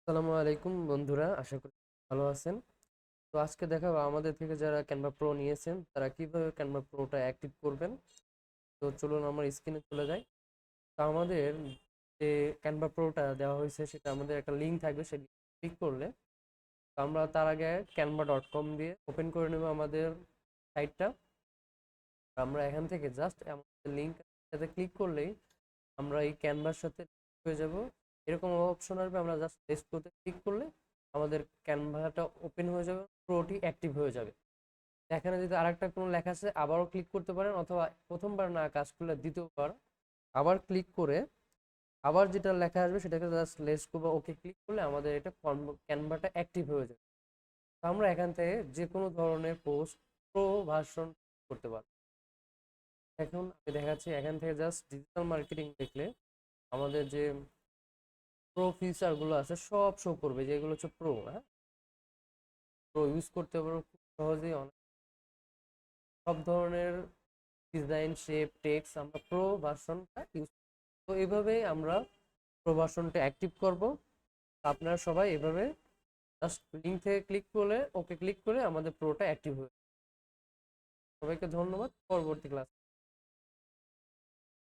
আসসালামু আলাইকুম বন্ধুরা, আশা করি ভালো আছেন। তো আজকে দেখাবো আমাদের থেকে যারা ক্যানভা প্রো নিয়েছেন তারা কিভাবে ক্যানভা প্রোটা অ্যাক্টিভ করবেন। তো চলুন আমার স্ক্রিনে চলে যাই। তো আমাদের যে ক্যানভা প্রোটা দেওয়া হয়েছে সেটা আমাদের একটা লিঙ্ক থাকবে, সেই ক্লিক করলে তো আমরা তার আগে canva.com দিয়ে ওপেন করে নেব আমাদের সাইটটা। আমরা এখান থেকে জাস্ট আমাদের লিঙ্ক সাথে ক্লিক করলেই আমরা এই ক্যানভার সাথে হয়ে যাব। এরকম অপশন আসবে, আমরা জাস্ট টেস্ট করতে ক্লিক করলে আমাদের ক্যানভাটা ওপেন হয়ে যাবে, প্রোটি অ্যাক্টিভ হয়ে যাবে। এখানে যদি আরেকটা কোনো লেখা আছে আবারও ক্লিক করতে পারেন, অথবা প্রথমবার না কাজ করলে দ্বিতীয়বার আবার ক্লিক করে আবার যেটা লেখা আসবে সেটাকে জাস্ট লেস করবো, ওকে ক্লিক করলে আমাদের এটা ক্যানভাটা অ্যাক্টিভ হয়ে যাবে। তো আমরা এখান থেকে যে কোনো ধরনের পোস্ট প্রো ভার্সন করতে পারবো। এখন আমি দেখাচ্ছি, এখান থেকে জাস্ট ডিজিটাল মার্কেটিং দেখলে আমাদের যে প্রো ফিচার গুলো আছে সব শো করবে, যেগুলো হচ্ছে প্রো। হ্যাঁ, প্রো ইউজ করতে পারো খুব সহজেই, অনেক সব ধরনের ডিজাইন শেপ টেক্সট আমরা প্রো ভার্সনটা ইউজ। তো এইভাবেই আমরা প্রো ভার্সনটা অ্যাক্টিভ করব। আপনারা সবাই এভাবে জাস্ট লিঙ্ক থেকে ক্লিক করলে, ওকে ক্লিক করে আমাদের প্রোটা অ্যাক্টিভ হয়ে। সবাইকে ধন্যবাদ, পরবর্তী ক্লাস